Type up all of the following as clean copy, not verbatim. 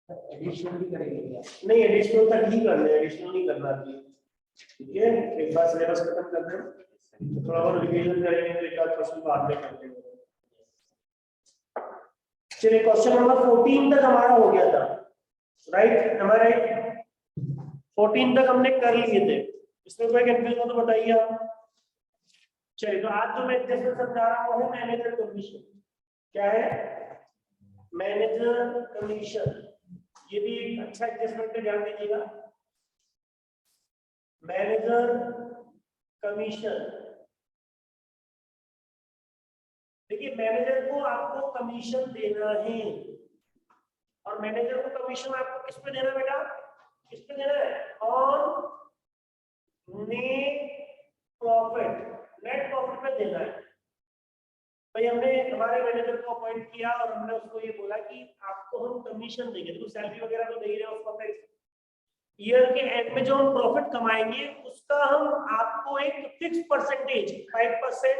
Additional भी करेंगे क्या? नहीं, एडिशनल तक ही करना है, एडिशनल नहीं करना अभी। ठीक है, एक बार सिलेबस खत्म कर दें, तो थोड़ा और रिवीजन करेंगे, तो एक आध क्वेश्चन बाद में करते हैं। चलिए, क्वेश्चन नंबर 14 तक हमारा हो गया था, राइट? हमारा 14 तक हमने कर लिए थे, इसमें कोई कंफ्यूजन हो तो बताइए आप। चलिए, तो आज जो मैं एडजस्टमेंट समझा रहा हूँ मैनेजर कमीशन। क्या है? Manager commission. ये भी एक अच्छा एडजस्टमेंट है, ध्यान दीजिएगा। Manager commission. देखिए, मैनेजर को आपको कमीशन देना है, और मैनेजर को कमीशन आपको किस पे देना है बेटा? किस पे देना है? On net profit, net profit पे देना है। भाई, हमने हमारे मैनेजर को अपॉइंट किया और हमने उसको ये बोला कि आपको हम कमीशन देंगे, तो सैलरी वगैरह तो दे ही रहे हैं उसको। ईयर के एंड में जो हम प्रॉफिट कमाएंगे उसका हम आपको एक फिक्स परसेंटेज, 5%,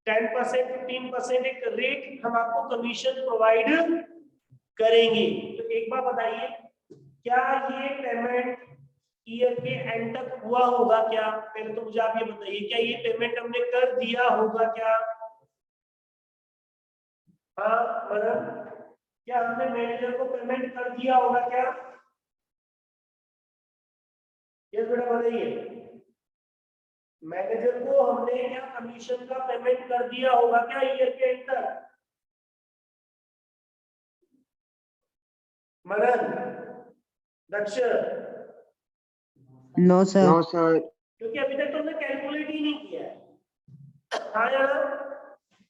10%, 15% एक रेट हम आपको कमीशन प्रोवाइड करेंगे। तो एक बार बताइए, क्या ये पेमेंट ईयर के एंड तक हुआ होगा क्या? पहले तो मुझे आप ये बताइए, क्या ये पेमेंट हमने कर दिया होगा क्या? हाँ मतलब, क्या हमने मैनेजर को पेमेंट कर दिया होगा क्या? ये बेटा बताइए, मैनेजर को हमने क्या कमीशन का पेमेंट कर दिया होगा क्या ईयर के एंड तक? Madan, Daksh? No sir. No sir. क्योंकि अभी तक तो हमने कैलकुलेट ही नहीं किया है। हाँ यार,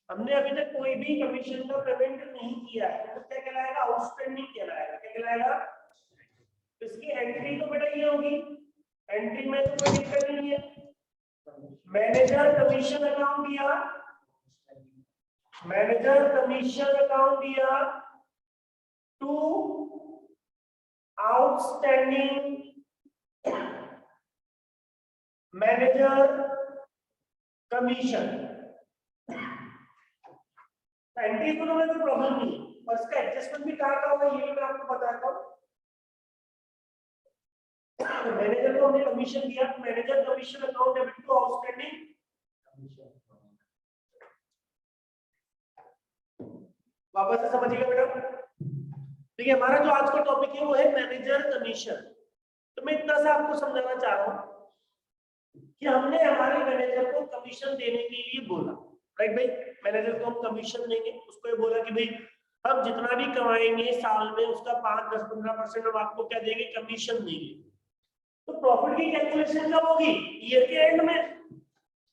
हमने अभी तक कोई भी कमीशन का पेमेंट नहीं किया है, तो क्या कहलाएगा? आउटस्टैंडिंग कहलाएगा। क्या कहलाएगा? इसकी एंट्री तो बेटा ये होगी, एंट्री में तो कोई दिक्कत नहीं है। मैनेजर कमीशन अकाउंट दिया, मैनेजर कमीशन अकाउंट दिया to outstanding manager commission. Entry को तो कोई प्रॉब्लम नहीं, और इसका एडजस्टमेंट भी कहाँ का होगा ये भी मैं आपको बताता हूँ। मैनेजर को हमने कमीशन दिया, manager commission account debit to outstanding. वापस से समझिएगा बेटा। देखिए, हमारा जो आज का टॉपिक है वो है मैनेजर कमीशन। तो मैं इतना सा आपको समझाना चाह रहा हूँ कि हमने हमारे मैनेजर को कमीशन देने के लिए बोला, राइट भाई? मैनेजर को हम कमीशन देंगे, उसको ये बोला कि भाई हम जितना भी कमाएंगे साल में उसका 5, 10, 15% हम आपको क्या देंगे? कमीशन देंगे। तो प्रॉफिट की कैलकुलेशन कब होगी? ईयर के एंड में।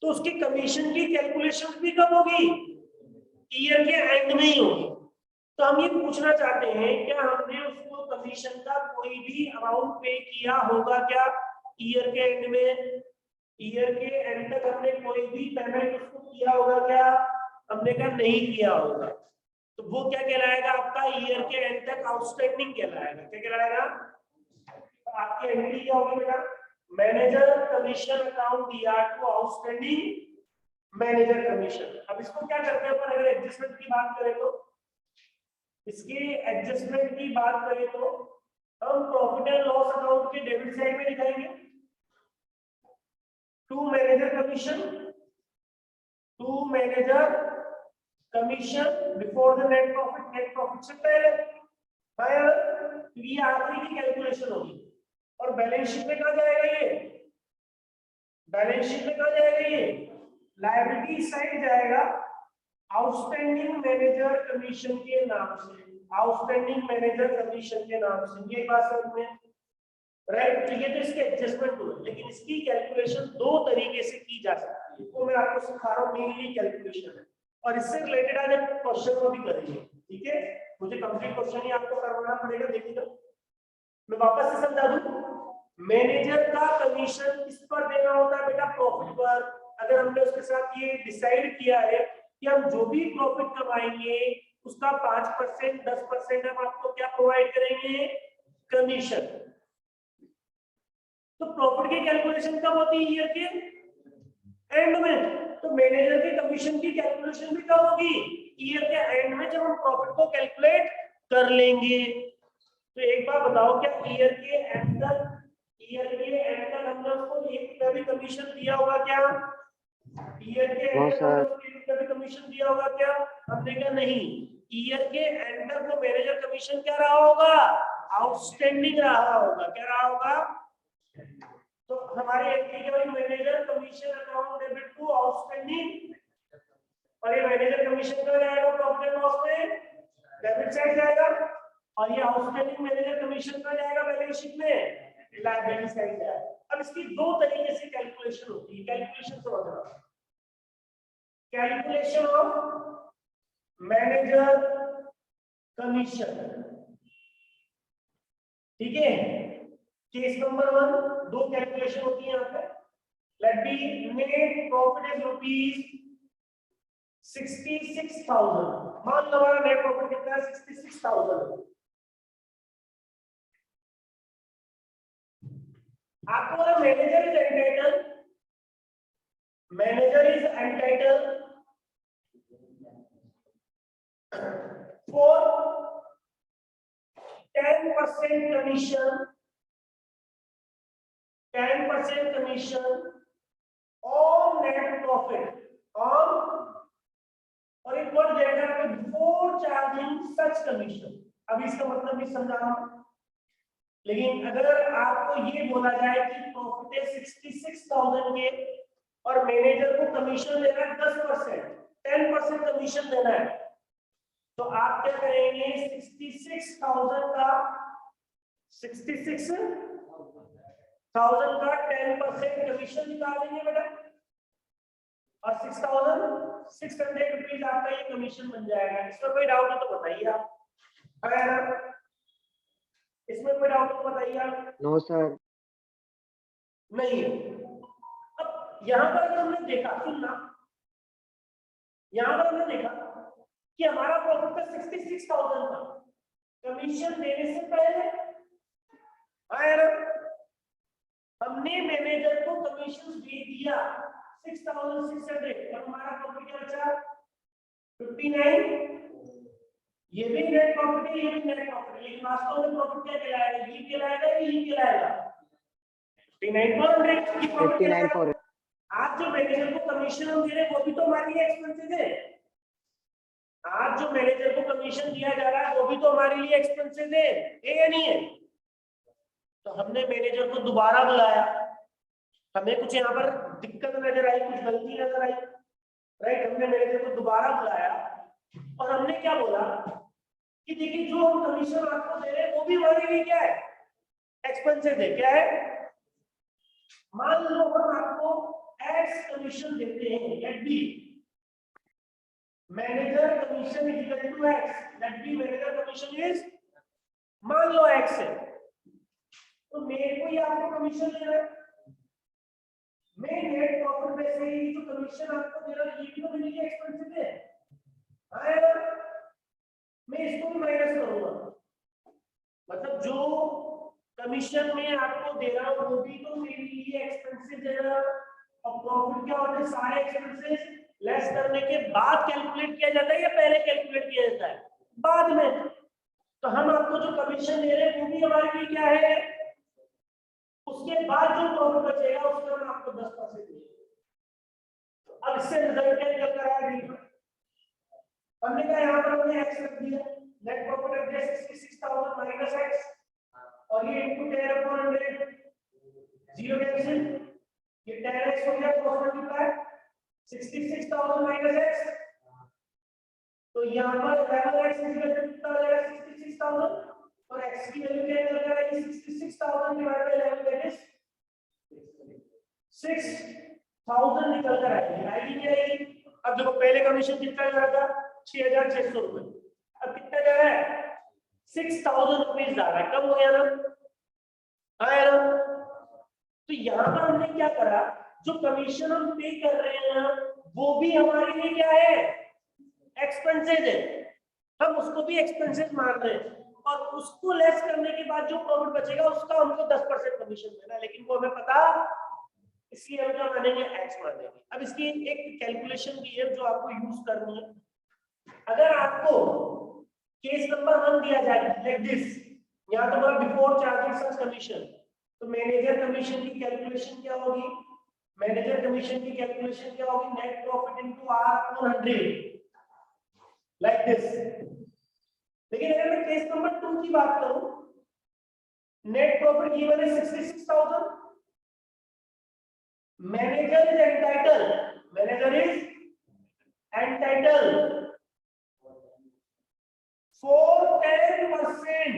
तो उसकी कमीशन की कैलकुलेशन भी कब होगी? ईयर के एंड में ही होगी। तो हम ये पूछना चाहते हैं, क्या हमने उसको कमीशन का कोई भी अमाउंट पे किया होगा क्या ईयर के एंड में? ईयर के एंड तक हमने कोई भी पेमेंट उसको किया होगा क्या? हमने कहा नहीं किया होगा। तो वो क्या कहलाएगा? आपका ईयर के एंड तक आउटस्टैंडिंग कहलाएगा। क्या कहलाएगा? आपकी एंट्री क्या होगी बेटा? मैनेजर कमीशन अकाउंट दिया टू आउटस्टैंडिंग मैनेजर कमीशन। अब इसको क्या करते हैं, अगर एडजस्टमेंट की बात करें तो, इसके एडजस्टमेंट की बात करें तो हम प्रॉफिट एंड लॉस अकाउंट के डेबिट साइड में दिखाएंगे to manager commission, to manager commission before the net profit, net profit से पहले। ये आखिरी की कैलकुलेशन होगी। और बैलेंस शीट में कहा जाएगा ये? बैलेंस शीट में कहा जाएगा ये? लायबिलिटी साइड जाएगा आउटस्टैंडिंग मैनेजर कमीशन के नाम से, आउटस्टैंडिंग मैनेजर कमीशन के नाम से। ये बात समझ में, राइट? ठीक है, तो इसके एडजस्टमेंट हुए, लेकिन इसकी कैलकुलेशन दो तरीके से की जा सकती है, वो मैं आपको सिखा रहा हूँ। मेनली कैलकुलेशन है, और इससे रिलेटेड आज एक क्वेश्चन को भी करेंगे। ठीक है, मुझे कंप्लीट क्वेश्चन ही आपको करवाना पड़ेगा। देखिएगा, मैं वापस से समझा दूं। मैनेजर का कमीशन किस पर देना होता है बेटा? प्रॉफिट पर। अगर हमने उसके साथ ये डिसाइड किया है कि हम जो भी प्रॉफिट कमाएंगे उसका 5%, 10% हम आपको क्या प्रोवाइड करेंगे? कमीशन। तो प्रॉफिट की कैलकुलेशन कब होती है? ईयर के एंड में। तो मैनेजर के कमीशन की कैलकुलेशन भी कब होगी? ईयर के एंड में जब हम प्रॉफिट को कैलकुलेट कर लेंगे। तो एक बार बताओ, क्या ईयर के एंड तक हमने उसको ₹1 भी कमीशन दिया होगा क्या? ईयर के एंड तक हमने उसको ₹1 भी कमीशन दिया होगा क्या? हमने कहा नहीं। ईयर के एंड तक वो मैनेजर कमीशन क्या रहा होगा? आउटस्टैंडिंग रहा होगा। क्या रहा होगा? तो हमारी एंट्री क्या हुई? Manager commission account debit to outstanding, और ये मैनेजर कमीशन कहाँ जाएगा? प्रॉफिट एंड लॉस में डेबिट साइड जाएगा, और ये आउटस्टैंडिंग मैनेजर कमीशन कहाँ जाएगा? बैलेंस शीट में लायबिलिटी साइड जाएगा। अब इसकी दो तरीके से कैलकुलेशन होती है। कैलकुलेशन समझना, कैलकुलेशन ऑफ मैनेजर कमीशन, ठीक है। केस नंबर 1, दो कैलकुलेशन होती है यहाँ पे। Let be net profit is ₹66,000। मान लो हमारा नेट प्रॉफिट कितना है? 66,000। आपको बोला manager is entitle for 10% commission on net profit और एक वर्ड देगा बिफोर चार्जिंग सच कमीशन। अब इसका मतलब भी समझा रहा हूं, लेकिन अगर आपको ये बोला जाए कि प्रॉफिट है 66,000 के और मैनेजर को कमीशन देना है 10% कमीशन देना है, तो आप क्या करेंगे? 66,000 का 10% कमीशन निकालेंगे बेटा, और 6,600 रुपीज आपका ये कमीशन बन जाएगा। इसमें कोई डाउट है तो बताइए आप। है ना? इसमें कोई डाउट तो बताइए आप। No sir. नहीं। अब यहां पर हमने देखा, सुनना, यहां पर हमने देखा कि हमारा प्रॉफिट था 66,000 था कमीशन देने से पहले। आया, हमने मैनेजर को कमीशन दे दिया 6,600 और हमारा प्रॉफिट क्या बचा? 59। ये भी नेट प्रॉफिट है, ये भी नेट प्रॉफिट है, लेकिन वास्तव में प्रॉफिट क्या कहलाएगा? ये कहलाएगा, ये कहलाएगा 59,400। आज जो मैनेजर को कमीशन हम दे रहे हैं वो भी तो हमारे लिए एक्सपेंसेस है। आज जो मैनेजर को कमीशन दिया जा रहा है वो भी तो हमारे लिए एक्सपेंसेस है या नहीं है? तो हमने मैनेजर को दोबारा बुलाया, हमें कुछ यहाँ पर दिक्कत नजर आई, कुछ गलती नजर आई, राइट। हमने मैनेजर को दोबारा बुलाया और हमने क्या बोला कि देखिए जो हम कमीशन आपको दे रहे हैं वो भी हमारे लिए क्या है? एक्सपेंसेस है। क्या है? मान लो हम आपको एक्स कमीशन देते हैं, let be manager commission is equal to X, let be manager commission is, मान लो एक्स है, तो मेरे को ये आपको कमीशन दे रहा है, मैं नेट प्रॉफिट में से ही जो कमीशन आपको दे रहा है ये भी तो मेरे लिए एक्सपेंसिव है। आया, मैं इसको भी माइनस करूंगा, मतलब जो कमीशन में आपको दे रहा हूं वो भी तो मेरे लिए एक्सपेंसिव है ना। और प्रॉफिट क्या होता है? सारे एक्सपेंसेस लेस करने के बाद कैलकुलेट किया जाता है या पहले कैलकुलेट किया जाता है? बाद में। तो हम आपको जो कमीशन दे रहे हैं वो भी हमारे लिए क्या है? उसके बाद जो प्रॉफिट बचेगा उसका हम आपको 10% देंगे। अब इससे रिजल्ट क्या निकल कर आया? हमने कहा यहाँ पर हमने x रख दिया, नेट प्रॉफिट रख दिया 66,000 माइनस x, और ये इनटू 10/100 जीरो कैंसिल, ये 10x हो गया क्रॉस मल्टीप्लाई 66,000 माइनस x, तो यहाँ पर 11x कितना हो जाएगा? 66,000, और x की वैल्यू क्या निकल जाएगी? 66,000 डिवाइडेड बाय 11 दैट इज 6,000 निकल कर आएगी नहीं आएगी? अब देखो पहले कमीशन कितना जा रहा था? 6,600 रुपए, अब कितना जा रहा है? 6,000 रुपीज जा रहा है, कम हो गया ना? आया ना? तो यहाँ पर हमने क्या करा, जो कमीशन हम पे कर रहे हैं वो भी हमारे लिए क्या है? एक्सपेंसेस है, हम उसको भी एक्सपेंसेस मान रहे हैं, और उसको लेस करने के बाद जो प्रॉफिट बचेगा उसका हमको 10% कमीशन देना है, लेकिन वो हमें पता, इसलिए हम क्या मानेंगे? एक्स मानेंगे। अब इसकी एक कैलकुलेशन भी है जो आपको यूज करनी है, अगर आपको केस नंबर 1 दिया जाए लाइक दिस, यहाँ तो बोला बिफोर चार्जिंग सच कमीशन, तो मैनेजर कमीशन की कैलकुलेशन क्या होगी? मैनेजर कमीशन की कैलकुलेशन क्या होगी? Net profit into R upon 100 like this. लेकिन अगर मैं केस नंबर 2 की बात करूं, नेट प्रॉफिट गिवन है 66,000, manager is entitled for 10%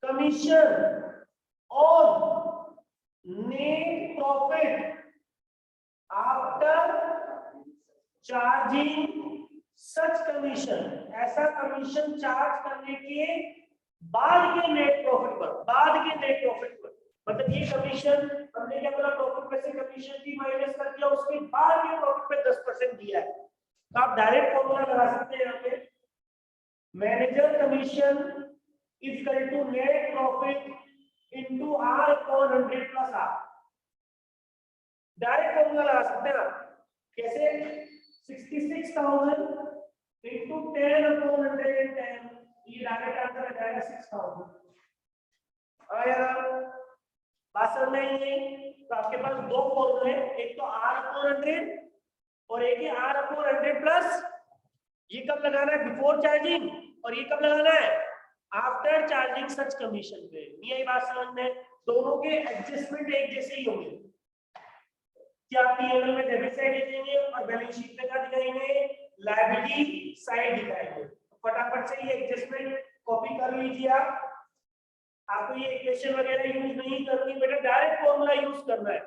commission on net profit after charging such commission। ऐसा कमीशन चार्ज करने के बाद के नेट प्रॉफिट पर, मतलब ये कमीशन हमने क्या बोला, प्रॉफिट में से कमीशन की माइनस कर दिया, उसके बाद के प्रॉफिट पे 10% दिया है। तो आप डायरेक्ट फॉर्मूला लगा सकते हैं यहाँ पे, manager commission is equal to net profit into R upon 100 plus R. Direct formula लगा सकते हैं आप। कैसे? 66,000 इनटू 10 अपॉन 110, ये डायरेक्ट आंसर आ जाएगा 6,000। आया बात समझ में आई? तो आपके पास दो फॉर्मूले, एक तो आर अपॉन 100 और एक है आर अपॉन 100 प्लस। ये कब लगाना है? Before charging. और ये कब लगाना है? आफ्टर चार्जिंग सच कमीशन पे। यही बात समझ में? दोनों के एडजस्टमेंट एक जैसे ही होंगे। क्या पीएनएल में डेबिट साइड लिखेंगे और बैलेंस शीट में क्या दिखाएंगे? लायबिलिटी साइड दिखाएंगे। फटाफट से ये एडजस्टमेंट कॉपी कर लीजिए आप। आपको ये इक्वेशन वगैरह यूज नहीं करनी बेटा, डायरेक्ट फॉर्मूला यूज करना है।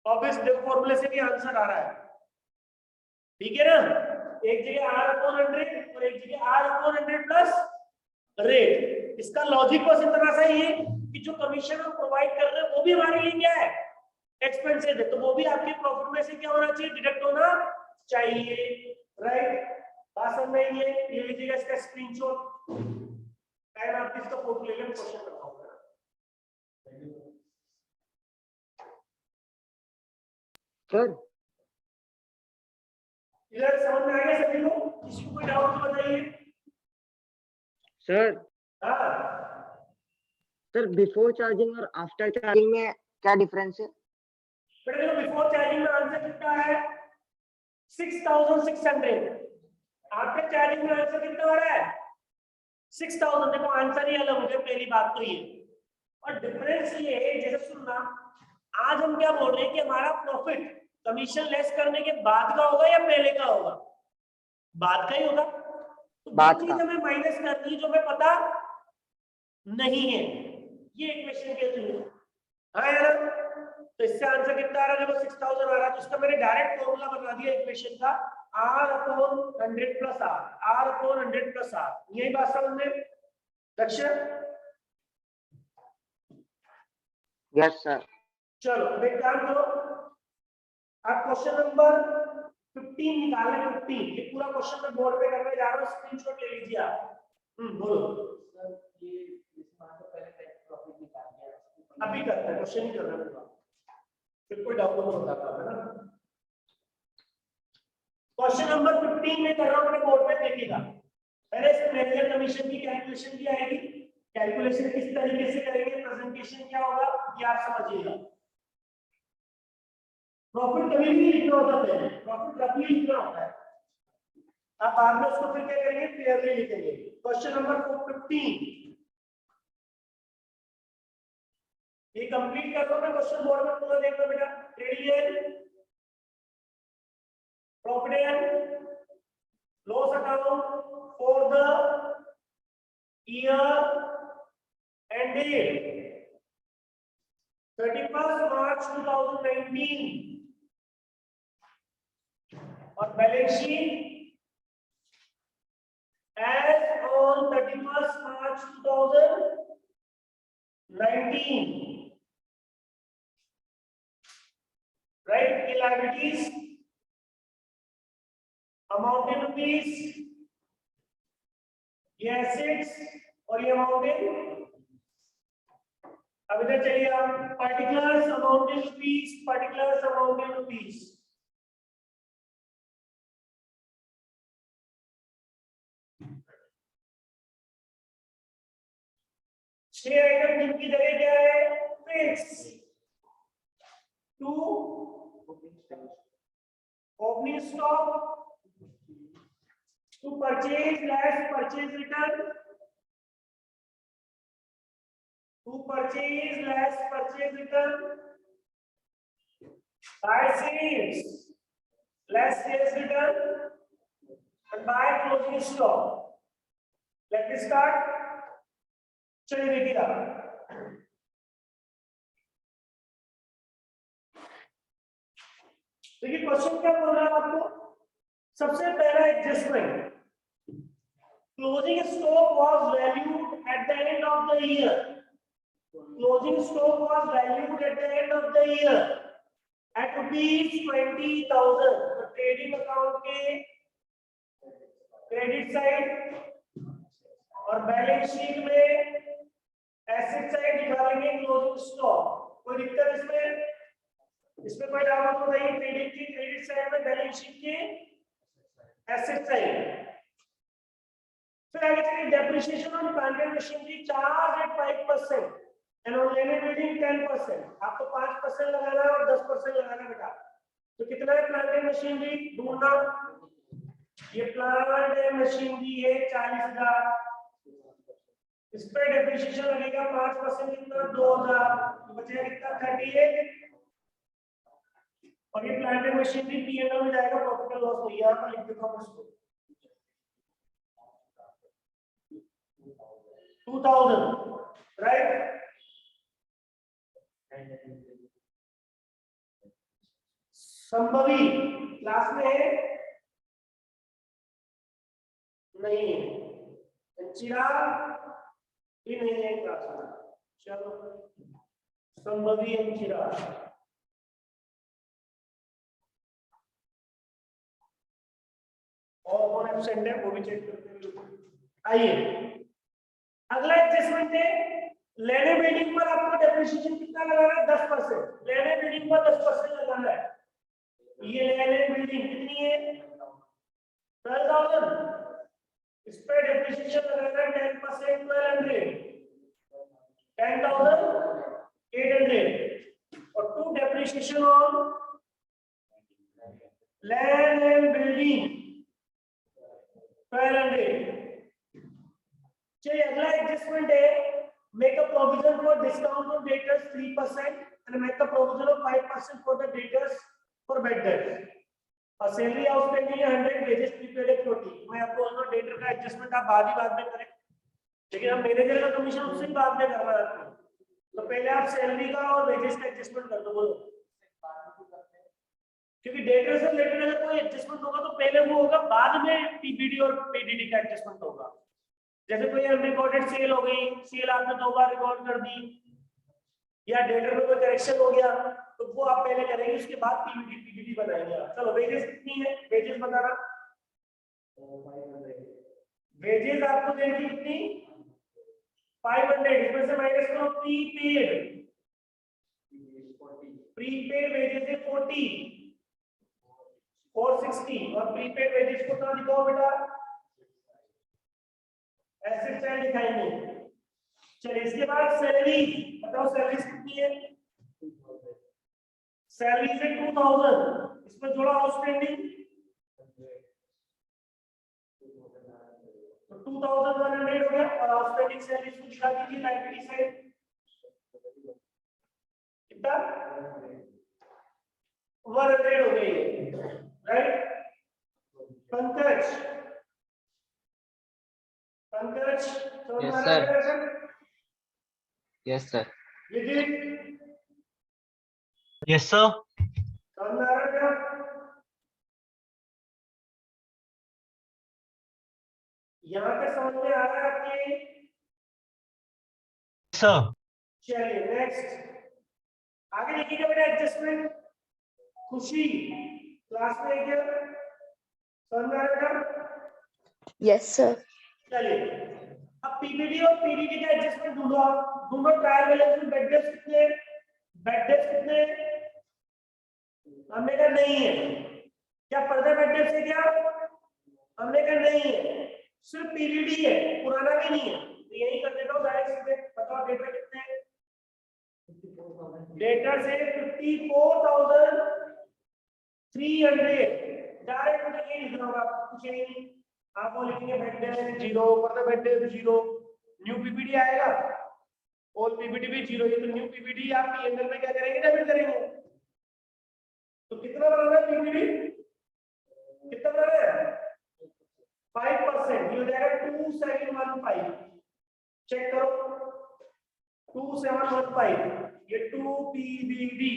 ऑब्वियस फॉर्मूले से भी आंसर आ रहा है, ठीक है ना? एक जगह आर अपॉन 100 और एक जगह आर अपॉन 100 प्लस रेट। इसका लॉजिक बस इतना सा ही है कि जो कमीशन हम प्रोवाइड कर रहे हैं वो भी हमारे लिए क्या है? एक्सपेंसेस है, तो वो भी आपके प्रॉफिट में से क्या होना चाहिए? डिडक्ट होना चाहिए, राइट? बात समझ में? ये लीजिएगा इसका स्क्रीनशॉट, टाइम आप इसका फोटो लेकर क्वेश्चन करवाऊंगा। सर इधर समझ में आ गया सभी लोग? किसी को कोई डाउट तो बताइए। सर हाँ सर, बिफोर चार्जिंग और आफ्टर चार्जिंग में क्या डिफरेंस है? बेटा देखो, बिफोर चार्जिंग में आंसर कितना है? 6,600। आफ्टर चार्जिंग में आंसर कितना आ रहा है? 6,000। देखो आंसर ही अलग हो गया, पहली बात तो ये। और डिफरेंस ये है, जैसे सुनना, आज हम क्या बोल रहे हैं कि हमारा प्रॉफिट कमीशन लेस करने के बाद का होगा या पहले का होगा? बाद का ही होगा। तो बाद वो का। चीज हमें माइनस करनी जो हमें पता नहीं है, ये इक्वेशन के थ्रू। हाँ यार, तो इससे आंसर कितना आ रहा है? देखो 6,000 आ रहा है, तो इसका मैंने डायरेक्ट फॉर्मूला बना दिया इक्वेशन का, r upon 100 plus r upon 100 plus r। यही बात समझ में? लक्ष्य? Yes sir. चलो अब एक काम करो, आप क्वेश्चन नंबर 15 निकालें। 15 ये पूरा क्वेश्चन मैं बोर्ड पे करने जा रहा हूँ, स्क्रीनशॉट ले लीजिए आप। बोलो सर, ये इस बात को पहले प्रॉफिट निकाल दिया, अभी करते हैं, क्वेश्चन ही कर रहे हैं, फिर कोई डाउट नहीं होता है ना। क्वेश्चन नंबर 15 में कर रहा हूं, अपने बोर्ड पे देखिएगा। पहले इसमें मैनेजर कमीशन की कैलकुलेशन की आएगी, कैलकुलेशन किस तरीके से करेंगे, प्रेजेंटेशन क्या होगा, ये आप समझिएगा। प्रॉफिट कभी भी लिखना होता है, प्रॉफिट कभी लिखना होता है, आप बाद में उसको फिर क्या करेंगे? क्लियरली लिखेंगे। क्वेश्चन नंबर 15 ये कंप्लीट कर लो, मैं क्वेश्चन बोर्ड में पूरा देख लो बेटा। Trading profit and loss account for the year ended 31st March 2019 और balance sheet as on 31st March 2019, right? ये liabilities amount in rupees, ये assets और ये amount in। अब इधर चलिए आप, particulars amount in rupees, particulars amount in rupees। 6 item जिनकी जगह क्या है fix. 2 opening stock, to purchase less purchase return, to purchase less purchase return, buy sales less sales return, and buy closing stock. Let me start. चलिए देखिए आप, देखिए question क्या बोल रहा है आपको। सबसे पहला adjustment, closing stock was valued at the end of the year. Closing stock was valued at the end of the year at ₹20,000. तो ट्रेडिंग अकाउंट के क्रेडिट साइड और बैलेंस शीट में एसेट साइड दिखाएंगे क्लोजिंग स्टॉक। कोई दिक्कत इसमें? इसमें कोई डाउट तो नहीं? ट्रेडिंग की क्रेडिट साइड में, बैलेंस शीट के एसेट साइड। फिर आगे चलिए, depreciation on plant and machinery charge at 5% and on land and building 10%। आपको 5% लगाना है और 10% लगाना है बेटा। तो कितना है प्लांट एंड मशीनरी ढूंढना। ये प्लांट एंड मशीनरी है 40,000, इस पे डेप्रिसिएशन लगेगा 5%, कितना 2,000, बचेगा कितना 38। और ये प्लांट एंड मशीनरी P&L में जाएगा, प्रॉफिट एंड लॉस में। यहाँ पर लिख देता हूं इसको 2,000, राइट। संभवी क्लास में है नहीं है, चिराग भी नहीं है क्लास में। चलो संभवी चिराग, और कौन एब्सेंट है वो भी चेक करते हैं। आइए अगला एडजस्टमेंट है, लैंड एंड बिल्डिंग पर आपको डेप्रिसिएशन कितना लगाना है 10%। लैंड एंड बिल्डिंग पर 10% लगाना है। ये लैंड एंड बिल्डिंग कितनी है 12,000, इस पे डेप्रिसिएशन लगाना है 10%, 10,800 और to depreciation on land and building 1200। चलिए अगला एडजस्टमेंट है, make a provision for discount on debtors 3% and make a provision of 5% for the debtors for bad debts। और सैलरी आउटस्टैंडिंग है 100, वेजेस प्रीपेड है 40। मैं आपको बोल रहा हूं डेटर का एडजस्टमेंट आप बाद में करें, लेकिन हम मैनेजर का कमीशन उससे भी बाद में करना है आपको। तो पहले आप सैलरी का और वेजेस का एडजस्टमेंट कर दो। बोलो, क्योंकि डेटर से रिलेटेड अगर कोई एडजस्टमेंट होगा तो पहले वो होगा, बाद में पीपीडी और पीडीडी का एडजस्टमेंट होगा। जैसे कोई अनरिकॉर्डेड सेल हो गई, सेल आपने 2 बार रिकॉर्ड कर दी, या डेटर में कोई करेक्शन हो गया, तो वो आप पहले करेंगे, उसके बाद पीपीडी पीडीडी बनाएंगे आप। चलो वेजेस कितनी है, वेजेस बताना। वेजेस आपको देंगे कितनी 500, इसमें से माइनस करो प्रीपेड। प्रीपेड वेजेस है 460 और प्रीपेड वेजेस को कहां दिखाओ बेटा, एसेट साइड दिखाएंगे। चलिए इसके बाद सैलरी बताओ, सैलरी कितनी है, सैलरी से 2000, इसमें जोड़ा आउटस्टैंडिंग तो 2100 हो गया, और आउटस्टैंडिंग सैलरी को दिखा दीजिए लाइबिलिटी साइड कितना 100 हो गई, right. Pankaj, Yes sir. Yes sir. Visit, Yes, sir. यहाँ पे समझ में आ रहा है आपके? Sir. चलिए नेक्स्ट आगे देखिएगा बेटा, एडजस्टमेंट। खुशी क्लास में है क्या, समझ में आ रहा है? Yes sir. चलिए अब पीपीडी और पीडीडी का एडजस्टमेंट ढूंढो आप। दोनों ट्रायल बैलेंस में बेड डेप्थ कितने, बेड डेप्थ कितने, हमने कहा नहीं है। क्या पर्दा बेड डेप्थ है क्या, हमने कहा नहीं है। सिर्फ पीडीडी है, पुराना भी नहीं है। तो यही कर देता हूं डायरेक्ट सीधे, बताओ डेट डेटर से 54,300 डायरेक्ट में ये लिखना होगा, कुछ नहीं आप वो लिखेंगे वेंडर 0 मतलब वेंडर 0 न्यू पीपीडी आएगा और पीपीडी भी 0 ये तो न्यू पीपीडी आप पीएनएल में क्या करेंगे डेबिट करेंगे। तो कितना बनाना है पीपीडी, कितना बनाना है 5%, ये हो जाएगा 2715। चेक करो 2715 ये 2 पीबीडी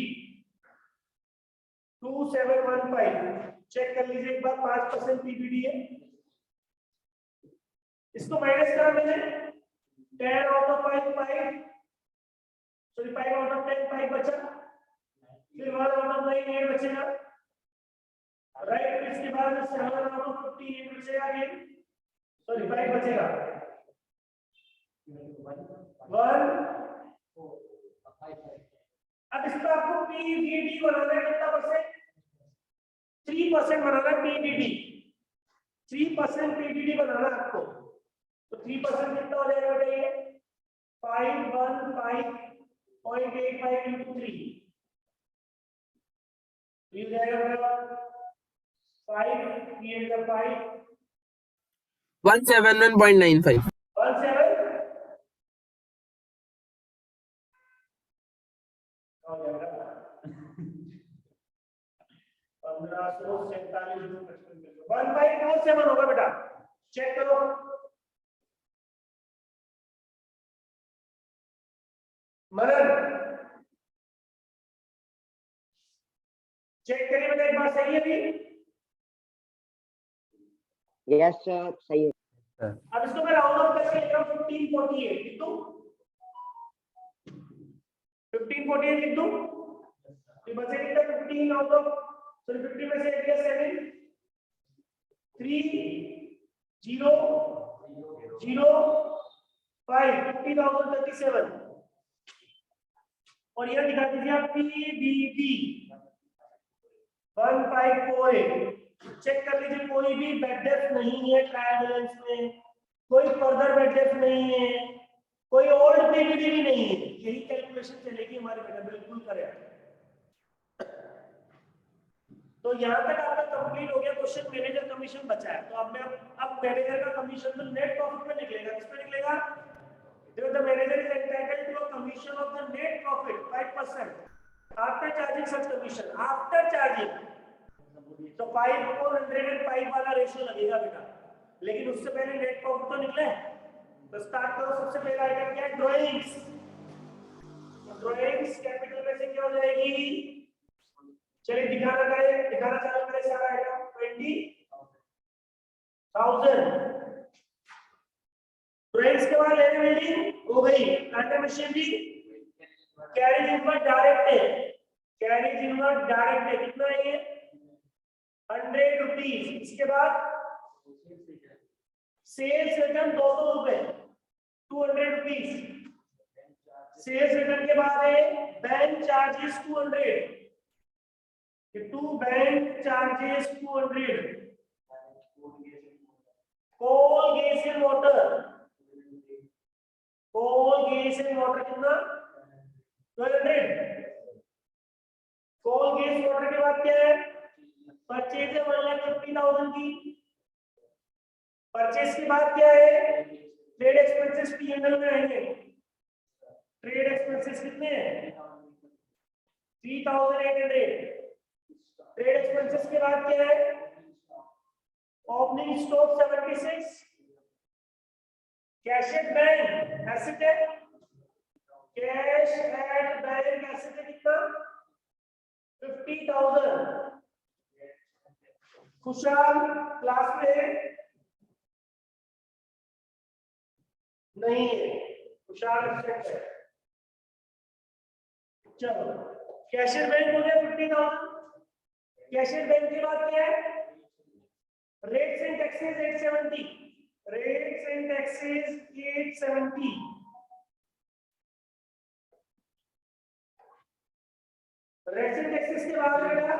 2715 चेक कर लीजिए एक बार 5% पीबीडी है। इसको माइनस करा मैंने 10 out of 5 sorry 5 out of 10 5 बचा, फिर 1 आउट ऑफ 9 8 बचेगा राइट। इसके बाद 7 आउट ऑफ 15 8 बचेगा अगेन, सॉरी 5 बचेगा 1। अब इसका आपको पीबीडी बनाना है कितना परसेंट, 3% बनाना है पीबीडी, 3% पीबीडी बनाना है आपको। तो 3% कितना हो जाएगा बताइए 515.85 into 3 हो जाएगा मेरा 5 3 का 5 171.95 17 हो जाएगा 1547 होगा बेटा। चेक करो मनन, चेक करिए बेटा एक बार सही है अभी। यस सर सही है। अब इसको मैं राउंड ऑफ करके लिख रहा हूं 1548 लिख दूं, 1548 लिख दूं ये बचे कितना 15 आउट ऑफ सॉरी 15 में से 8 गया 7 3 0 0 5 50,037 और यह दिखा दीजिए आप पीबीडी 1548। चेक कर लीजिए कोई भी बेड डेप्थ नहीं है ट्रायल बैलेंस में, कोई फर्दर बेड डेप्थ नहीं है, कोई ओल्ड पीबीडी भी नहीं है, यही कैलकुलेशन चलेगी हमारे बेटा बिल्कुल करेक्ट। तो यहाँ तक आपका कंप्लीट हो गया क्वेश्चन, मैनेजर कमीशन बचा है। तो अब मैं अब मैनेजर का कमीशन तो नेट प्रॉफिट में निकलेगा, किसमें निकलेगा, the manager is entitled to a commission of the net profit 5% after charging such commission, after charging। तो 5/105 वाला रेशियो लगेगा बेटा, लेकिन उससे पहले नेट प्रॉफिट तो निकले। तो स्टार्ट करो, सबसे पहला आइटम क्या है ड्राइंग्स। ड्राइंग्स कैपिटल में से क्या हो जाएगी, चलिए दिखाना चालू करें सारा आइटम 20,000। ड्राइंग्स के बाद लेने बिल्डिंग हो गई, plant machinery carriage inward direct है, कैरेज इनवर्ड डायरेक्ट है कितना है ये 100 रुपीज। इसके बाद सेल्स रिटर्न 200 रुपए 200 रुपीज। सेल्स रिटर्न के बाद है bank charges 200, to bank charges 200, coal gas and water, coal gas and water कितना 1200। कोल गैस वाटर के बाद क्या है परचेज है 1,50,000 की। परचेज के बाद क्या है ट्रेड एक्सपेंसेस पीएनएल में आएंगे। ट्रेड एक्सपेंसेस कितने हैं 3,800। ट्रेड एक्सपेंसेस के बाद क्या है opening stock 76, cash at bank asset है, कैश एट बैंक एसेट है कितना 50,000। खुशहाल क्लास में नहीं है, खुशहाल एब्सेंट है। चलो कैशियर बैंक हो गया 50,000। कैशियर बैंक के बाद क्या है rates and taxes 870, rates and taxes 870। Rates and taxes के बाद बेटा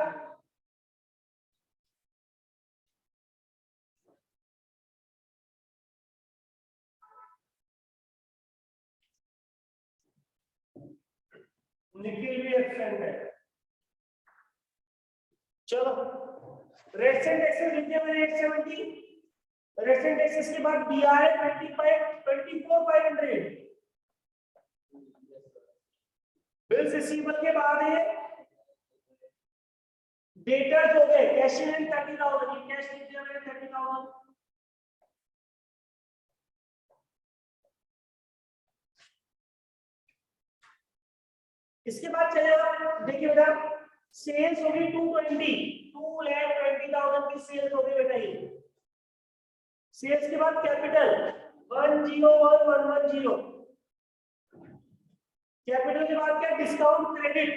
निखिल भी एब्सेंट है। चलो रेट्स एंड टैक्सेस लिखिए मैंने 870, रेट्स एंड टैक्सेस के बाद बीआर 24500, बिल्स रिसीवेबल के बाद है डेटर्स हो गए, कैश इन 30,000, कैश लिख दिया मैंने 30,000। इसके बाद चले आप देखिए बेटा, सेल्स होगी 2,20,000 की सेल्स होगी बेटा ये। सेल्स के बाद कैपिटल 101,110, कैपिटल के बाद क्या डिस्काउंट क्रेडिट,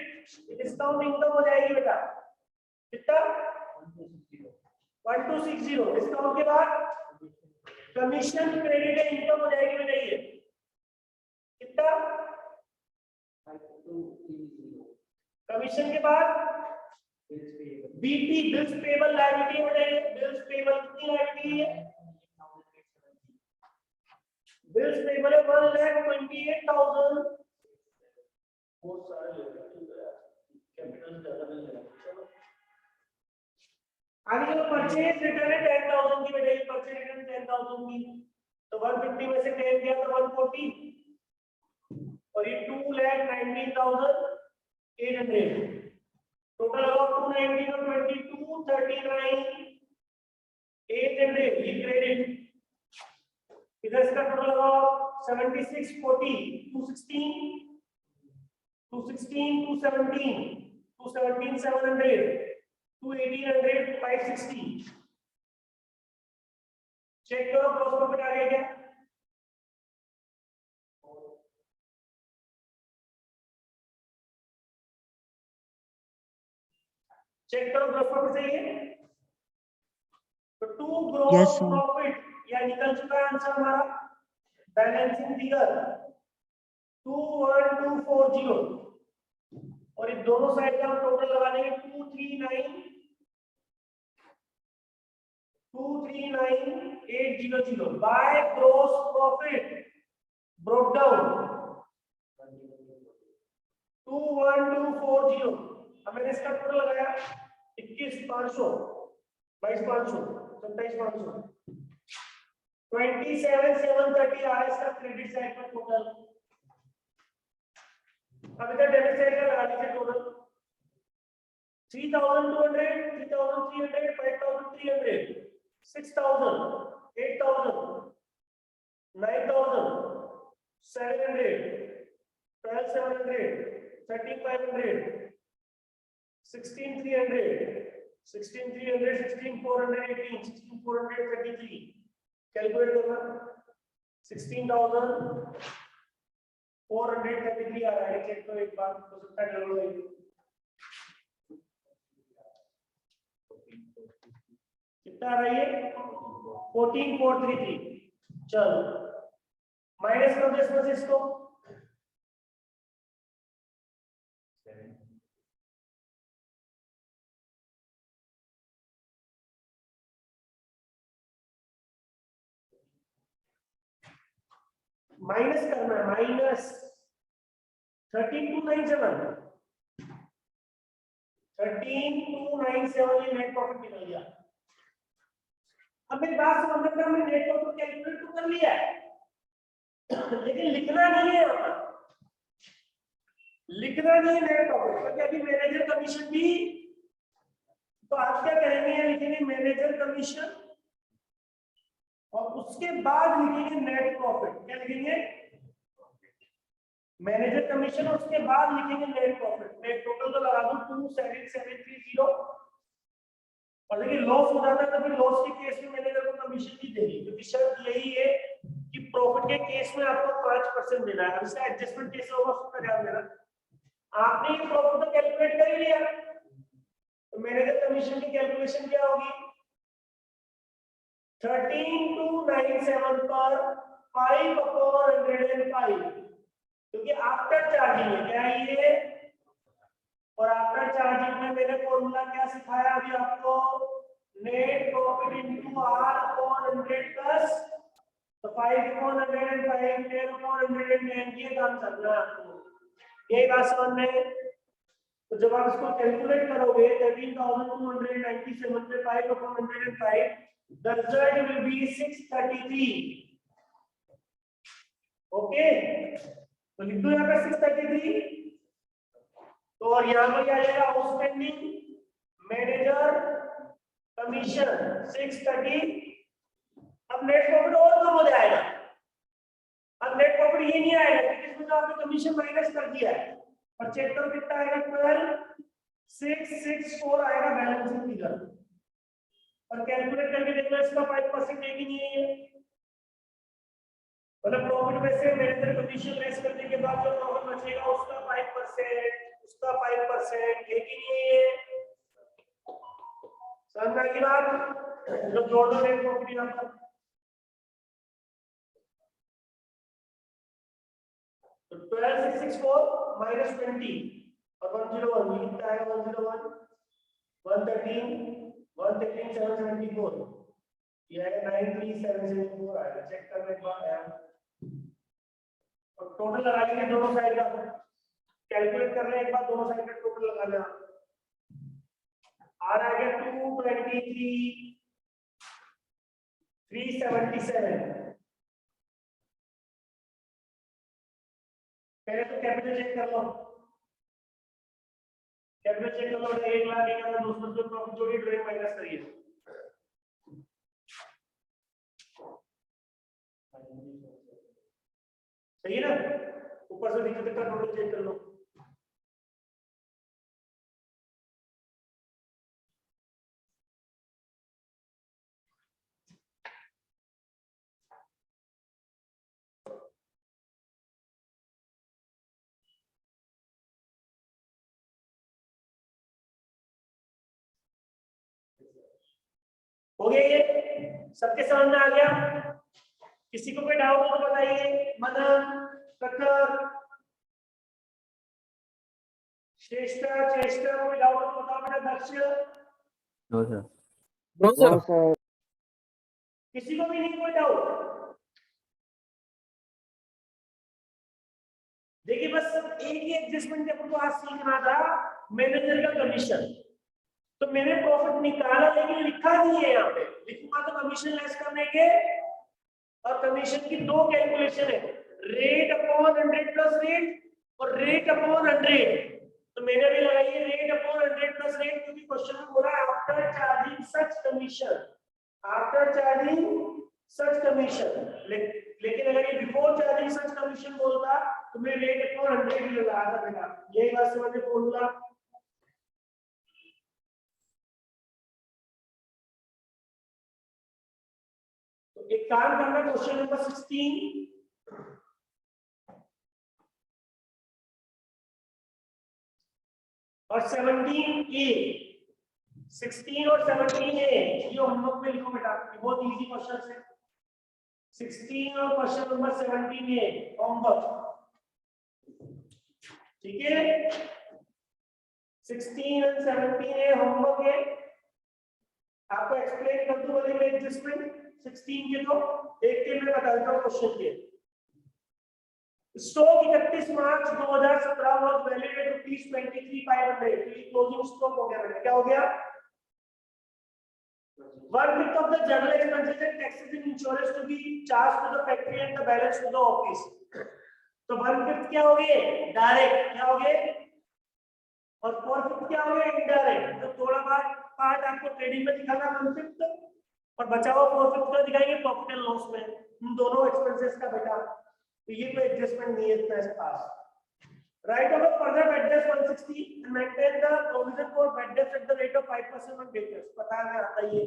डिस्काउंट इनकम हो जाएगी बेटा कितना 1260, डिस्काउंट के बाद कमीशन क्रेडिट इनकम हो जाएगी बेटा ये कितना, कमीशन के बाद बीपी बिल्स पेबल लायबिलिटी हो जाएगी, बिल्स पेबल कितनी लायबिलिटी है, बिल्स पेबल है 1,28,000, बहुत सारे कैपिटल ज्यादा मिल जाएगा। चलो आगे जो परचेज रिटर्न है 10,000 की बेटा, परचेज रिटर्न 10,000 की, तो 150 में से 10 गया तो 140, और ये 2,19,800, टोटल होगा 290 और 22 39,800, ये क्रेडिट। इधर इसका टोटल होगा 76 40 216 216 217 217 700 218 560। चेक करो ग्रॉस प्रॉफिट आ गया क्या, चेक करो ग्रॉस प्रॉफिट सही है, तो टू ग्रॉस प्रॉफिट या निकल चुका है आंसर हमारा, बैलेंसिंग फिगर 21240, और ये दोनों साइड का हम टोटल लगा देंगे 239,800 by gross profit broke down 21240, हमने इसका टोटल लगाया 21,500 22,500 27,500 27,730 आ रहा है इसका क्रेडिट साइड का टोटल। अब इधर डेबिट साइड का लगा लीजिए टोटल 3,200 3,300 5,300 6,000 8,000 9,000 700 12,700 13,500 16,300 16,300 16,418 16,433, कैलकुलेट करना 16,433 आ रहा है, चेक करो एक बार, हो सकता है गड़बड़ हो। कितना आ रहा है ये 14,433, चलो माइनस कर दो इसमें से इसको, माइनस करना है, माइनस 13,297 ये नेट प्रॉफिट निकल गया। अब मेरी बात समझ में, हमने नेट प्रॉफिट कैलकुलेट तो कर लिया है, लेकिन लिखना नहीं है यहाँ पर, लिखना नहीं है नेट प्रॉफिट, क्योंकि अभी मैनेजर कमीशन भी, तो आप क्या करेंगे, लिखेंगे मैनेजर कमीशन और उसके बाद लिखेंगे नेट प्रॉफिट, क्या लिखेंगे मैनेजर कमीशन और उसके बाद लिखेंगे नेट प्रॉफिट। नेट टोटल तो लगा दूं 27730, और देखिए लॉस हो जाता है तो फिर लॉस के केस में मैनेजर को कमीशन नहीं देनी, क्योंकि शर्त यही है कि प्रॉफिट के केस में आपको 5% देना है। अब इसका एडजस्टमेंट कैसे होगा उसका ध्यान देना। आपने ये प्रॉफिट तो कैलकुलेट कर ही लिया, तो मैनेजर कमीशन की कैलकुलेशन क्या होगी 13,297 पर 5/105, क्योंकि आफ्टर चार्जिंग है क्या ये, और आफ्टर चार्जिंग में मैंने फॉर्मूला क्या सिखाया अभी आपको, net profit into R upon 100 plus, तो 5/105 10/110 ये काम करना है आपको, यही बात समझ में है? तो जब आप इसको कैलकुलेट करोगे 13,297 में 5 upon 105, the result will be 633. Okay, तो लिख दो यहाँ पे 633। तो और यहाँ पर क्या आ जाएगा? Outstanding manager commission 630। अब नेट प्रॉफिट और कम हो जाएगा। अब नेट प्रॉफिट ये नहीं आएगा क्योंकि इसमें जो आपने कमीशन माइनस कर दिया है। और चेक करो कितना आएगा? 12,664 आएगा बैलेंसिंग फिगर। और कैलकुलेट करके देखना इसका 5% है कि नहीं है। मतलब प्रॉफिट में से मैनेजर कमीशन लेस करने के बाद जो प्रॉफिट बचेगा उसका 5%, उसका 5% है कि नहीं है। समझ में आई बात? जब जोड़ दो नेट प्रॉफिट यहाँ पर तो 12,664 minus 20 और 101 कितना आएगा? 101 113 774 ये आएगा 93,774 आएगा। चेक करने के बाद आया और टोटल लगा लेंगे दोनों साइड का। कैलकुलेट कर रहे हैं एक बार दोनों साइड का टोटल लगा लेना। आ रहा है 223,377। पहले तो कैपिटल चेक कर लो। कैपिटल चेक कर लो। 1,01,200 जो प्रॉफिट जोड़ी ड्राइंग माइनस करिए। सही है ना? ऊपर से नीचे तक का टोटल चेक कर लो। हो गया ये? सबके समझ में आ गया? किसी को कोई डाउट हो तो बताइए। मनन, प्रखर, श्रेष्ठा, चेष्टा, कोई डाउट हो तो बताओ बेटा। Daksh, no sir. No sir. किसी को भी नहीं कोई डाउट? देखिए बस एक ही एडजस्टमेंट अपन को आज सीखना था, मैनेजर का कमीशन। तो मैंने प्रॉफिट निकाला लेकिन लिखा नहीं है यहाँ पे। लिखूंगा तो कमीशन लेस करने के और कमीशन की दो कैलकुलेशन है, रेट अपॉन 100 प्लस रेट और रेट अपॉन 100। तो मैंने भी लगाई है रेट अपॉन 100 प्लस रेट क्योंकि क्वेश्चन में बोला after charging such commission, after charging such commission. लेकिन अगर ये बिफोर चार्जिंग सच कमीशन बोलता तो मैं रेट अपॉन 100 ही लगाया था बेटा। यही बात समझे फॉर्मूला। एक काम करना, क्वेश्चन नंबर 16 और 17A, 16 और 17A ये होमवर्क में लिखो बेटा, बहुत इजी क्वेश्चन है। 16 और क्वेश्चन नंबर 17A होमवर्क, ठीक है। 16 और 17A होमवर्क है। आपको एक्सप्लेन कर दूं वाली एडजस्टमेंट 16 के तो एक के मैं बताता हूं क्वेश्चन के। Stock 31 March 2017 was valid at ₹23,500। तो ये क्लोजिंग स्टॉक हो गया बेटा। क्या हो गया? 1/5 of the general expenses and taxes and insurance to be charged to the factory and the balance to the office। तो 1/5 क्या हो गए? डायरेक्ट। क्या हो गए? और 4/5 क्या हो गए? इनडायरेक्ट। तो थोड़ा पार्ट आपको ट्रेडिंग में दिखाना 1/5 और बचा हुआ 4/5 का दिखाएंगे प्रॉफिट एंड लॉस में। इन दोनों एक्सपेंसेस का बेटा। तो ये कोई एडजस्टमेंट नहीं है इतना इस पास। राइट ऑफ फर्दर बेड डेप्ट 160 and maintain the provision for bad डेप्ट at the rate of 5% on debtors. पता है आता है ये।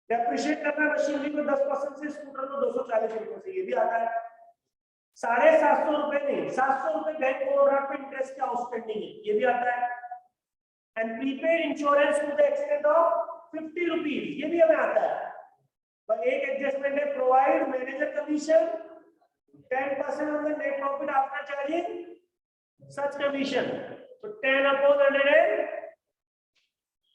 डेप्रिशिएट करना मशीनरी को 10% से, स्कूटर को 240 रुपए से, ये भी आता है। 750 रुपए नहीं, 700 रुपए बैंक ओवरड्राफ्ट पे इंटरेस्ट का आउटस्टैंडिंग है, ये भी आता है। And prepaid insurance to the extent of 50 rupees, ये भी हमें आता है। पर एक एडजस्टमेंट है, provide manager commission 10% on the net profit after charging such commission. तो 10 अपॉन 110।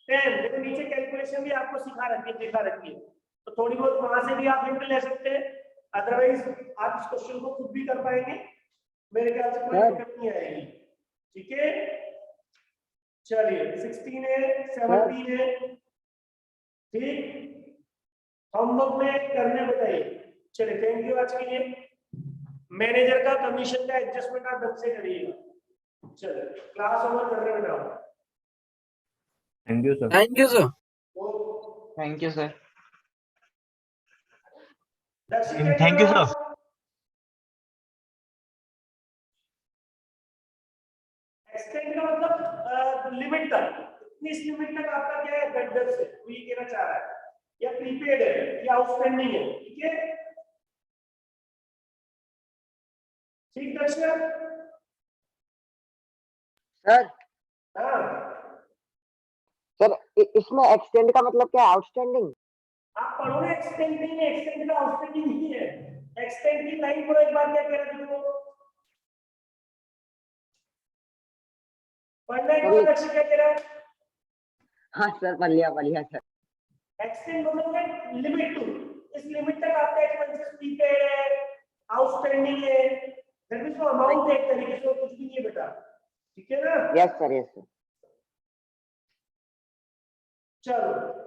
देखो नीचे कैलकुलेशन भी आपको सिखा रखी है, दिखा रखी है। तो थोड़ी बहुत वहां से भी आप हिंट ले सकते हैं, अदरवाइज आप इस क्वेश्चन को खुद भी कर पाएंगे। मेरे ख्याल से कोई दिक्कत नहीं आएगी। ठीक है, चलिए 16 है, 17 है, ठीक। होमवर्क में करने बताइए। चलिए, थैंक यू आज के लिए। मैनेजर का कमीशन का एडजस्टमेंट आप ढंग से करिएगा। चलिए, क्लास ओवर करने बताओ। Thank you sir. Thank you sir. Thank you sir. Thank you, sir. Extend का मतलब लिमिट तक, इस लिमिट तक आपका क्या है, वेंडर से वो ये कहना चाह रहा है, या प्रीपेड है या आउटस्टैंडिंग है, ठीक है। ठीक दर्शक, सर हाँ सर इसमें एक्सटेंड का मतलब क्या है? आउटस्टैंडिंग? आप पढ़ो ना, एक्सटेंडिंग है, एक्सटेंड का आउटस्टैंडिंग नहीं है। एक्सटेंड की लाइन पढ़ो एक बार, क्या कह रहे थे वो पढ़ना एक बार, दर्शक क्या कह रहा है। हाँ सर, बढ़िया सर। एक्सटेंड मतलब है लिमिट टू, इस लिमिट तक आपका एक्सपेंसेस प्रीपेड है, आउटस्टैंडिंग है, दैट मींस वो अमाउंट एक तरीके से, कुछ भी नहीं है बेटा, ठीक है ना। Yes sir, yes sir. चलो